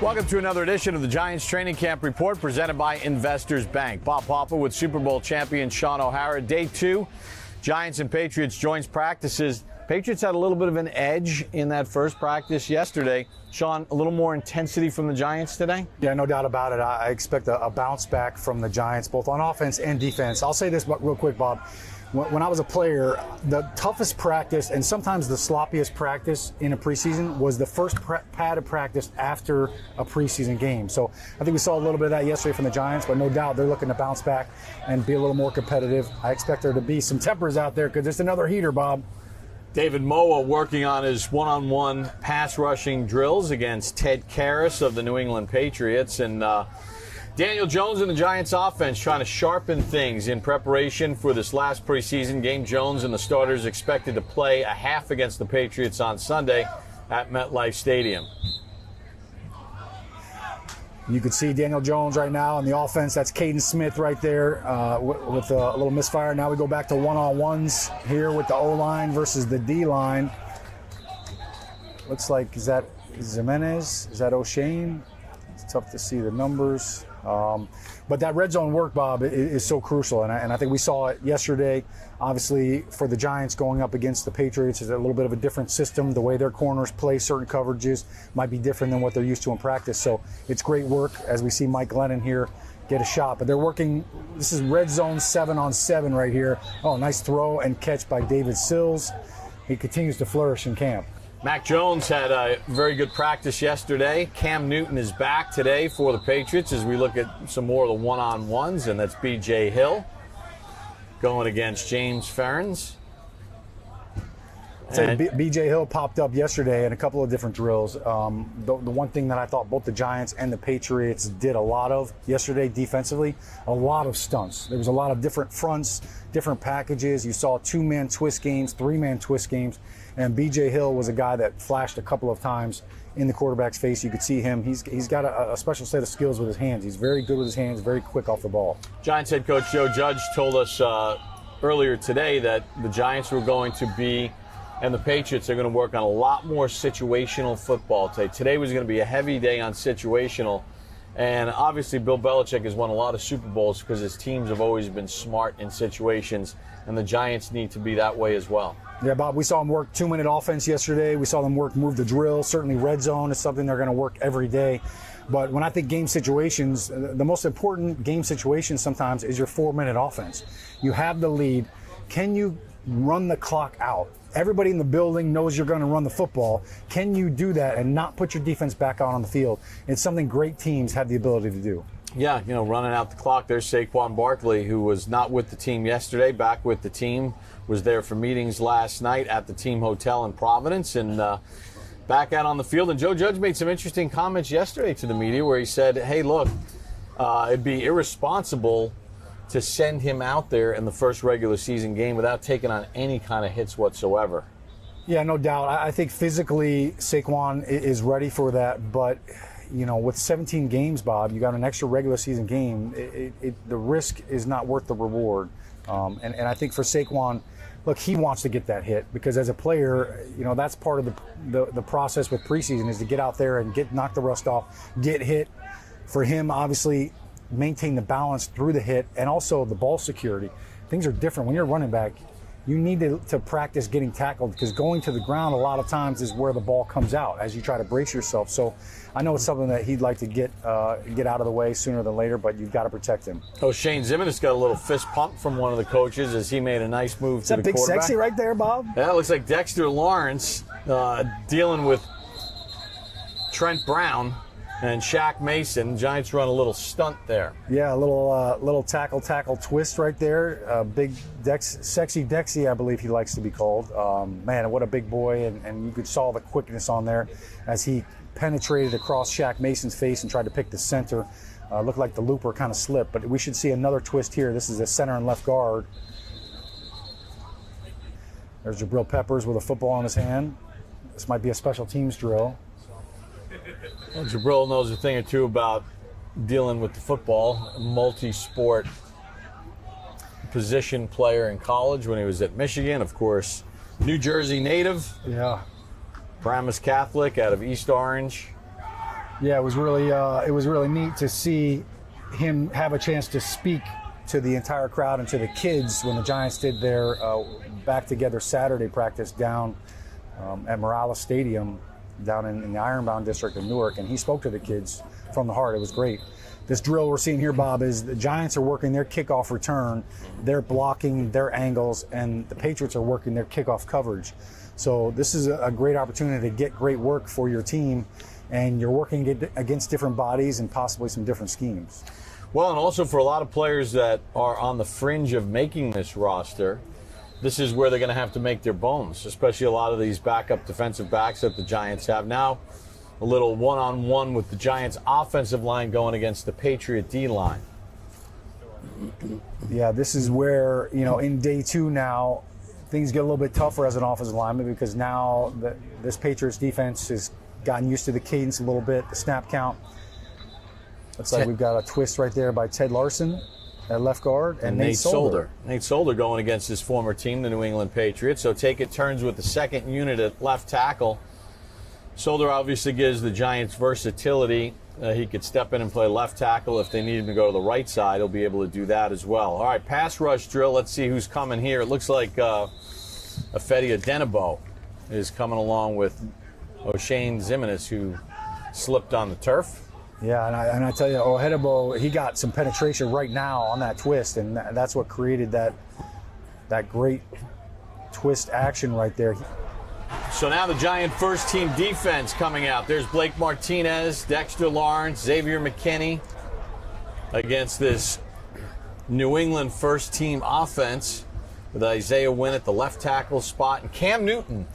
Welcome to another edition of the Giants Training Camp Report presented by Investors Bank. Bob Papa with Super Bowl champion Shaun O'Hara. Day 2, Giants and Patriots joins practices. Patriots had a little bit of an edge in that first practice yesterday. Shaun, a little more intensity from the Giants today? Yeah, no doubt about it. I expect a bounce back from the Giants, both on offense and defense. I'll say this real quick, Bob. When I was a player, the toughest practice and sometimes the sloppiest practice in a preseason was the first padded practice after a preseason game. So I think we saw a little bit of that yesterday from the Giants, but no doubt they're looking to bounce back and be a little more competitive. I expect there to be some tempers out there because it's another heater, Bob. David Moa working on his one-on-one pass rushing drills against Ted Karras of the New England Patriots. And Daniel Jones and the Giants offense trying to sharpen things in preparation for this last preseason game. Jones and the starters expected to play a half against the Patriots on Sunday at MetLife Stadium. You can see Daniel Jones right now in the offense. That's Caden Smith right there with a little misfire. Now we go back to one-on-ones here with the O-line versus the D-line. Looks like, is that Jimenez? Is that O'Shane? It's tough to see the numbers. But that red zone work, Bob, is so crucial. And I think we saw it yesterday. Obviously, for the Giants going up against the Patriots is a little bit of a different system. The way their corners play certain coverages might be different than what they're used to in practice. So it's great work as we see Mike Glennon here get a shot. But they're working, this is red zone 7-on-7 right here. Oh, nice throw and catch by David Sills. He continues to flourish in camp. Mac Jones had a very good practice yesterday. Cam Newton is back today for the Patriots as we look at some more of the one-on-ones, and that's B.J. Hill going against James Ferentz. B.J. Hill popped up yesterday in a couple of different drills. The one thing that I thought both the Giants and the Patriots did a lot of yesterday defensively, a lot of stunts. There was a lot of different fronts, different packages. You saw 2-man twist games, 3-man twist games. And B.J. Hill was a guy that flashed a couple of times in the quarterback's face. You could see him. He's got a special set of skills with his hands. He's very good with his hands, very quick off the ball. Giants head coach Joe Judge told us earlier today that the Giants were going to be, and the Patriots are going to work on a lot more situational football today. Today was going to be a heavy day on situational. And obviously Bill Belichick has won a lot of Super Bowls because his teams have always been smart in situations, and the Giants need to be that way as well. Yeah, Bob, we saw them work 2-minute offense yesterday. We saw them move the drill. Certainly red zone is something they're going to work every day. But when I think game situations, the most important game situation sometimes is your 4-minute offense. You have the lead. Can you run the clock out? Everybody in the building knows you're going to run the football. Can you do that and not put your defense back out on the field? It's something great teams have the ability to do. Yeah, running out the clock. There's Saquon Barkley, who was not with the team yesterday, back with the team, was there for meetings last night at the team hotel in Providence, and back out on the field. And Joe Judge made some interesting comments yesterday to the media where he said, hey, look, it'd be irresponsible to send him out there in the first regular season game without taking on any kind of hits whatsoever. Yeah, no doubt. I think physically Saquon is ready for that, but with 17 games, Bob, you got an extra regular season game. The risk is not worth the reward. And I think for Saquon, look, he wants to get that hit because as a player, that's part of the process with preseason is to get out there and knock the rust off, get hit. For him, obviously, maintain the balance through the hit and also the ball security. Things are different. When you're a running back, you need to practice getting tackled because going to the ground a lot of times is where the ball comes out as you try to brace yourself. So I know it's something that he'd like to get out of the way sooner than later, but you've got to protect him. Oh, Shane Zimmons got a little fist pump from one of the coaches as he made a nice move to the quarterback. Is that big sexy right there, Bob? Yeah, it looks like Dexter Lawrence dealing with Trent Brown and Shaq Mason. Giants run a little stunt there. Yeah, a little tackle twist right there. Big sexy Dexy, I believe he likes to be called. Man, what a big boy, and you could saw the quickness on there as he penetrated across Shaq Mason's face and tried to pick the center. Looked like the looper kind of slipped, but we should see another twist here. This is a center and left guard. There's Jabril Peppers with a football in his hand. This might be a special teams drill. Well, Jabril knows a thing or two about dealing with the football. Multi-sport position player in college when he was at Michigan. Of course, New Jersey native. Yeah. Paramus Catholic out of East Orange. Yeah, it was really neat to see him have a chance to speak to the entire crowd and to the kids when the Giants did their back together Saturday practice down at Morales Stadium down in the Ironbound district of Newark, and he spoke to the kids from the heart. It was great. This drill we're seeing here, Bob, is the Giants are working their kickoff return, they're blocking their angles, and the Patriots are working their kickoff coverage. So this is a great opportunity to get great work for your team, and you're working against different bodies and possibly some different schemes. Well, and also for a lot of players that are on the fringe of making this roster, this is where they're going to have to make their bones, especially a lot of these backup defensive backs that the Giants have now. A little one-on-one with the Giants' offensive line going against the Patriot D-line. Yeah, this is where, in day two now, things get a little bit tougher as an offensive lineman because now this Patriots defense has gotten used to the cadence a little bit, the snap count. Looks like we've got a twist right there by Ted Larson at left guard and Nate Solder. Nate Solder going against his former team, the New England Patriots. So take it turns with the second unit at left tackle. Solder obviously gives the Giants versatility. He could step in and play left tackle. If they need him to go to the right side, he'll be able to do that as well. All right, pass rush drill. Let's see who's coming here. It looks like Ifedi Odenigbo is coming along with O'Shane Ximines, who slipped on the turf. Yeah, and I tell you, Odenigbo, he got some penetration right now on that twist, and that's what created that great twist action right there. So now the Giant first team defense coming out. There's Blake Martinez, Dexter Lawrence, Xavier McKinney against this New England first team offense with Isaiah Wynn at the left tackle spot, and Cam Newton,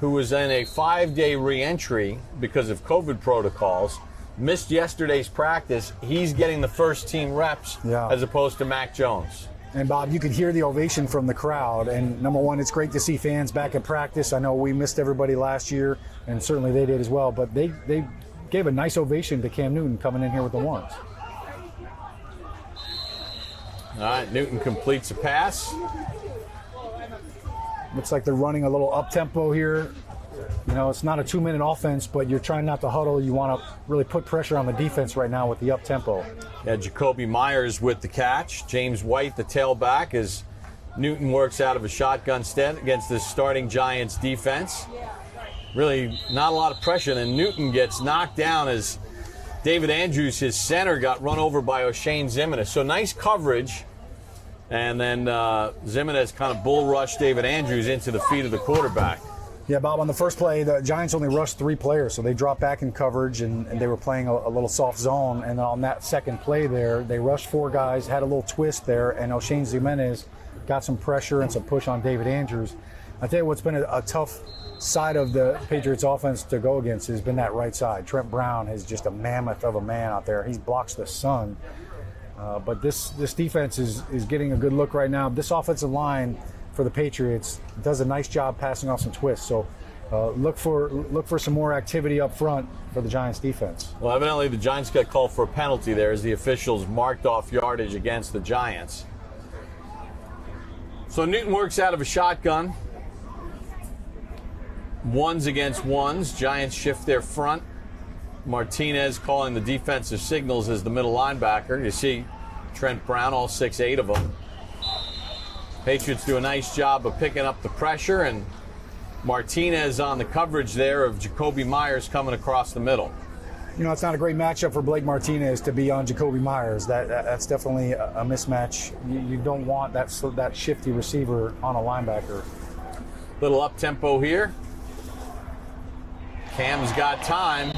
who was in a 5-day re-entry because of COVID protocols, missed yesterday's practice. He's getting the first team reps as opposed to Mac Jones. And Bob, you could hear the ovation from the crowd. And number one, it's great to see fans back at practice. I know we missed everybody last year, and certainly they did as well. But they gave a nice ovation to Cam Newton coming in here with the ones. All right, Newton completes a pass. Looks like they're running a little up-tempo here. It's not a 2-minute offense, but you're trying not to huddle. You want to really put pressure on the defense right now with the up-tempo. Yeah, Jacoby Myers with the catch. James White, the tailback, as Newton works out of a shotgun stand against the starting Giants defense. Really not a lot of pressure, and Newton gets knocked down as David Andrews, his center, got run over by O'Shane Ximines. So nice coverage, and then Ximines kind of bull rushed David Andrews into the feet of the quarterback. Yeah, Bob, on the first play, the Giants only rushed 3 players, so they dropped back in coverage, and they were playing a little soft zone. And on that second play there, they rushed 4 guys, had a little twist there, and O'Shane Ximines got some pressure and some push on David Andrews. I tell you what's been a tough side of the Patriots offense to go against has been that right side. Trent Brown is just a mammoth of a man out there. He blocks the sun. But this defense is getting a good look right now. This offensive line for the Patriots does a nice job passing off some twists. So look for some more activity up front for the Giants defense. Well, evidently the Giants got called for a penalty there as the officials marked off yardage against the Giants. So Newton works out of a shotgun. Ones against ones. Giants shift their front. Martinez calling the defensive signals as the middle linebacker. You see Trent Brown, all 6'8" of them. Patriots do a nice job of picking up the pressure, and Martinez on the coverage there of Jacoby Myers coming across the middle. It's not a great matchup for Blake Martinez to be on Jacoby Myers. That's definitely a mismatch. You don't want that shifty receiver on a linebacker. Little up-tempo here. Cam's got time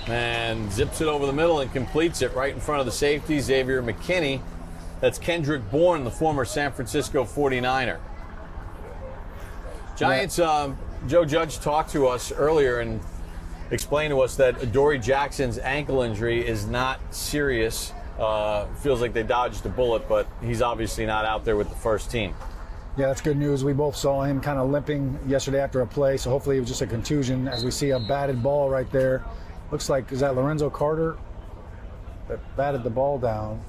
and zips it over the middle and completes it right in front of the safety, Xavier McKinney. That's Kendrick Bourne, the former San Francisco 49er. Giants, Joe Judge talked to us earlier and explained to us that Adoree Jackson's ankle injury is not serious. Feels like they dodged a bullet, but he's obviously not out there with the first team. Yeah, that's good news. We both saw him kind of limping yesterday after a play, so hopefully it was just a contusion. As we see a batted ball right there. Looks like, is that Lorenzo Carter that batted the ball down?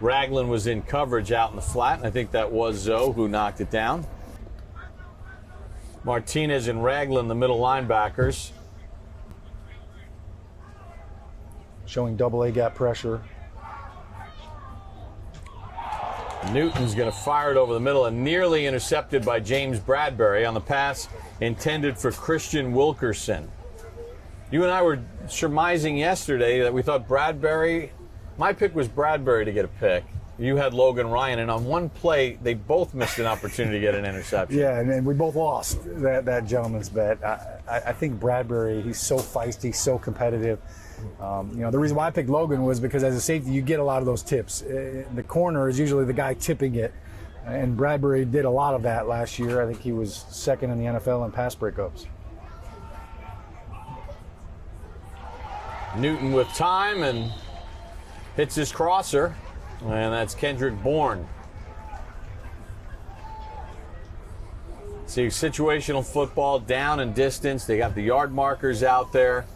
Ragland was in coverage out in the flat, and I think that was Zoe who knocked it down. Martinez and Ragland, the middle linebackers. showing double A gap pressure. Newton's going to fire it over the middle and nearly intercepted by James Bradbury on the pass intended for Christian Wilkerson. You and I were surmising yesterday that we thought Bradbury, my pick was Bradbury to get a pick. You had Logan Ryan, and on one play, they both missed an opportunity to get an interception. Yeah, and we both lost that gentleman's bet. I think Bradbury, he's so feisty, so competitive. The reason why I picked Logan was because as a safety, you get a lot of those tips. The corner is usually the guy tipping it, and Bradbury did a lot of that last year. I think he was second in the NFL in pass breakups. Newton with time and hits his crosser, and that's Kendrick Bourne. See, situational football, down and distance. They got the yard markers out there.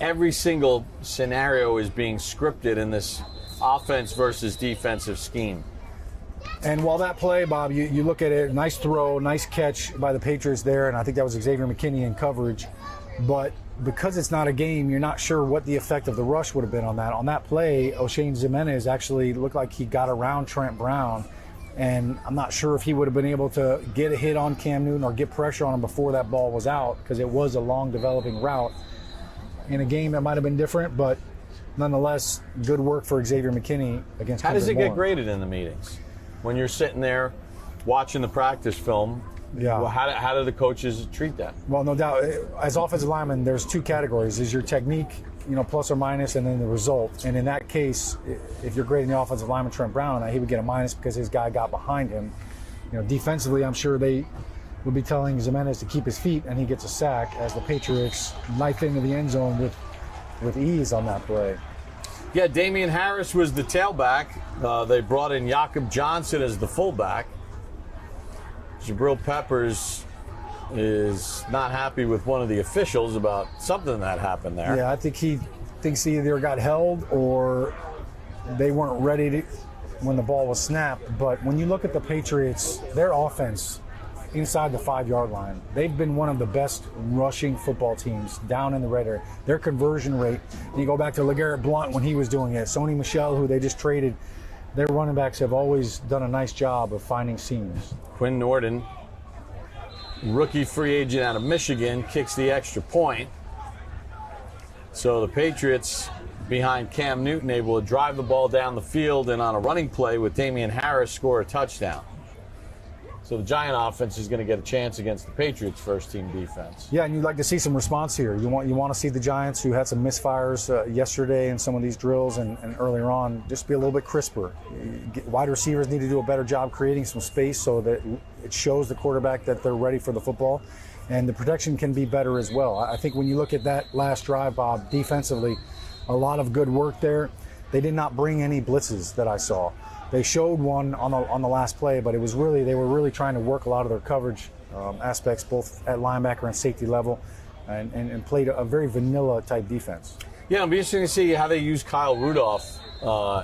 Every single scenario is being scripted in this offense versus defensive scheme. And while that play, Bob, you look at it, nice throw, nice catch by the Patriots there, and I think that was Xavier McKinney in coverage. But because it's not a game, you're not sure what the effect of the rush would have been on that. On that play, O'Shane Ximenez actually looked like he got around Trent Brown, and I'm not sure if he would have been able to get a hit on Cam Newton or get pressure on him before that ball was out, because it was a long developing route. In a game that might have been different, but nonetheless, good work for Xavier McKinney against. How does it Bourne. get graded in the meetings? When you're sitting there watching the practice film, Yeah. How do the coaches treat that? Well, no doubt. As offensive linemen, there's two categories. Is your technique, plus or minus, and then the result. And in that case, if you're grading the offensive lineman Trent Brown, he would get a minus because his guy got behind him. Defensively, I'm sure they would be telling Ximenez to keep his feet, and he gets a sack as the Patriots knife into the end zone with ease on that play. Yeah, Damian Harris was the tailback. They brought in Jakob Johnson as the fullback. Jabril Peppers is not happy with one of the officials about something that happened there. Yeah, I think he thinks he either got held or they weren't ready to when the ball was snapped. But when you look at the Patriots, their offense inside the 5-yard line, they've been one of the best rushing football teams down in the red area. Their conversion rate, you go back to LeGarrette Blount when he was doing it, Sony Michel, who they just traded, their running backs have always done a nice job of finding seams. Quinn Norton, rookie free agent out of Michigan, kicks the extra point. So the Patriots, behind Cam Newton, able to drive the ball down the field, and on a running play with Damian Harris, score a touchdown. So the Giant offense is going to get a chance against the Patriots' first-team defense. Yeah, and you'd like to see some response here. You want to see the Giants, who had some misfires yesterday in some of these drills and earlier on, just be a little bit crisper. Wide receivers need to do a better job creating some space so that it shows the quarterback that they're ready for the football. And the protection can be better as well. I think when you look at that last drive, Bob, defensively, a lot of good work there. They did not bring any blitzes that I saw. They showed one on the last play, but they were really trying to work a lot of their coverage aspects, both at linebacker and safety level, and played a very vanilla type defense. Yeah, it'll be interesting to see how they use Kyle Rudolph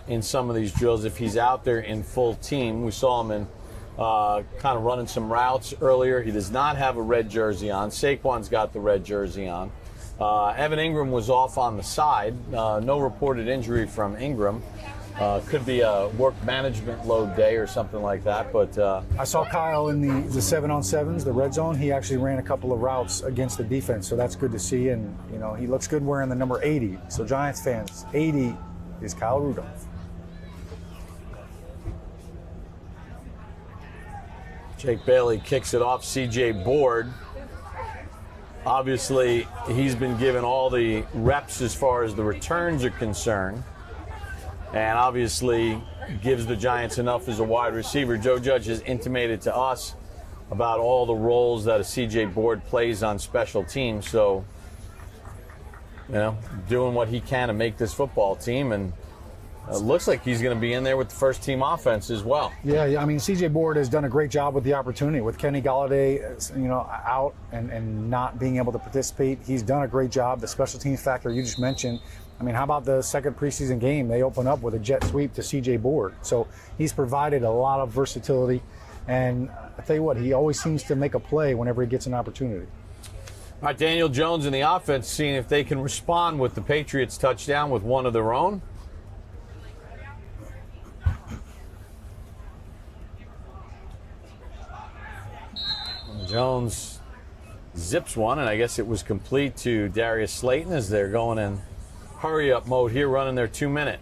in some of these drills if he's out there in full team. We saw him in kind of running some routes earlier. He does not have a red jersey on. Saquon's got the red jersey on. Evan Ingram was off on the side. No reported injury from Ingram. Could be a work management load day or something like that. But I saw Kyle in the 7-on-7s, the red zone. He actually ran a couple of routes against the defense, so that's good to see. And he looks good wearing the number 80. So Giants fans, 80 is Kyle Rudolph. Jake Bailey kicks it off. C.J. Board. Obviously, he's been given all the reps as far as the returns are concerned. And obviously gives the Giants enough as a wide receiver. Joe Judge has intimated to us about all the roles that a C.J. Board plays on special teams. So, doing what he can to make this football team. And it looks like he's going to be in there with the first team offense as well. Yeah, I mean, C.J. Board has done a great job with the opportunity. With Kenny Golladay, out and not being able to participate, he's done a great job. The special teams factor you just mentioned. I mean, how about the second preseason game? They open up with a jet sweep to C.J. Board. So he's provided a lot of versatility. And I tell you what, he always seems to make a play whenever he gets an opportunity. All right, Daniel Jones and the offense seeing if they can respond with the Patriots touchdown with one of their own. Jones zips one, and I guess it was complete to Darius Slayton as they're going in hurry-up mode here, running their 2-minute.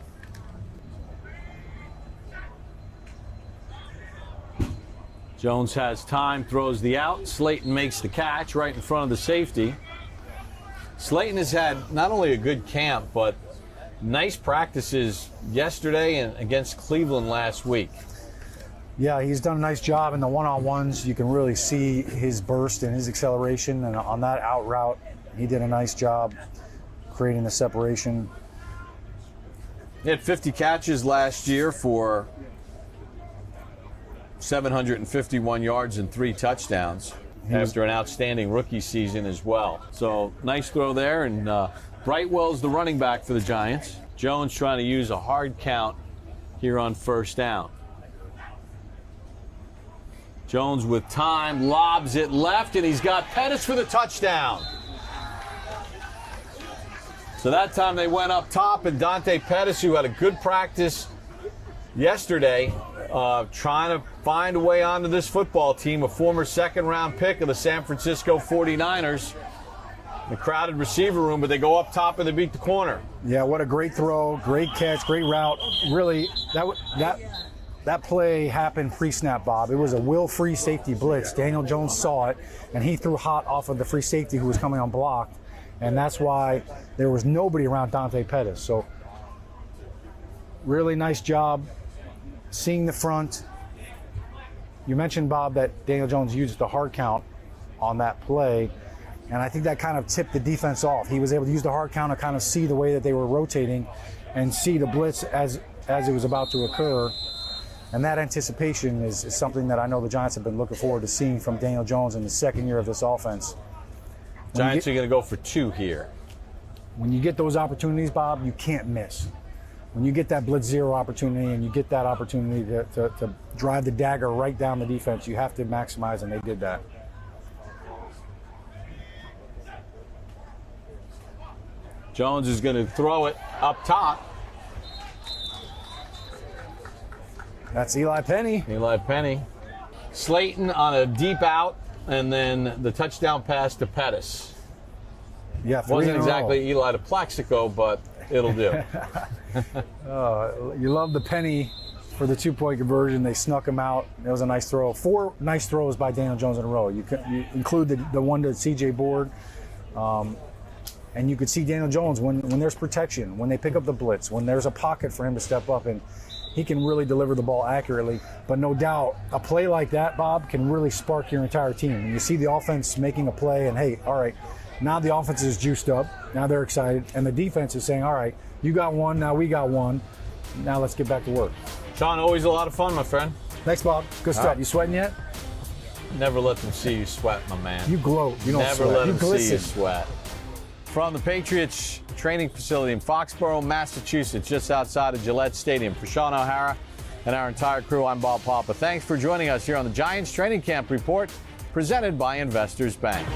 Jones has time, throws the out. Slayton makes the catch right in front of the safety. Slayton has had not only a good camp, but nice practices yesterday and against Cleveland last week. Yeah, he's done a nice job in the one-on-ones. You can really see his burst and his acceleration, and on that out route, he did a nice job creating the separation. He had 50 catches last year for 751 yards and 3 touchdowns after an outstanding rookie season as well. So nice throw there, and Brightwell's the running back for the Giants. Jones trying to use a hard count here on first down. Jones with time, lobs it left, and he's got Pettis for the touchdown. So that time they went up top, and Dante Pettis, who had a good practice yesterday, trying to find a way onto this football team, a former second-round pick of the San Francisco 49ers. The crowded receiver room, but they go up top and they beat the corner. Yeah, what a great throw, great catch, great route. Really, that play happened pre-snap, Bob. It was a will-free safety blitz. Daniel Jones saw it, and he threw hot off of the free safety who was coming unblocked, and that's why there was nobody around Dante Pettis. So really nice job seeing the front. You mentioned, Bob, that Daniel Jones used the hard count on that play, and I think that kind of tipped the defense off. He was able to use the hard count to kind of see the way that they were rotating and see the blitz as it was about to occur. And that anticipation is something that I know the Giants have been looking forward to seeing from Daniel Jones in the second year of this offense. Giants are going to go for 2 here. When you get those opportunities, Bob, you can't miss. When you get that blitz zero opportunity and you get that opportunity to drive the dagger right down the defense, you have to maximize, and they did that. Jones is going to throw it up top. That's Eli Penny. Eli Penny. Slayton on a deep out, and then the touchdown pass to Pettis. Yeah, 3 Wasn't in a exactly row. Eli to Plaxico, but it'll do. You love the Penny for the 2-point conversion. They snuck him out. It was a nice throw. 4 nice throws by Daniel Jones in a row. You include the one to C.J. Board, and you could see Daniel Jones when there's protection, when they pick up the blitz, when there's a pocket for him to step up, and he can really deliver the ball accurately. But no doubt, a play like that, Bob, can really spark your entire team. And you see the offense making a play, and hey, all right, now the offense is juiced up. Now they're excited, and the defense is saying, all right, you got one, now we got one. Now let's get back to work. Shaun, always a lot of fun, my friend. Thanks, Bob. Good stuff. right. You sweating yet? Never let them see you sweat, my man. You glow. You don't Never sweat. let You them see glisten. you sweat. From the Patriots training facility in Foxborough, Massachusetts, just outside of Gillette Stadium. For Shaun O'Hara and our entire crew, I'm Bob Papa. Thanks for joining us here on the Giants Training Camp Report, presented by Investors Bank.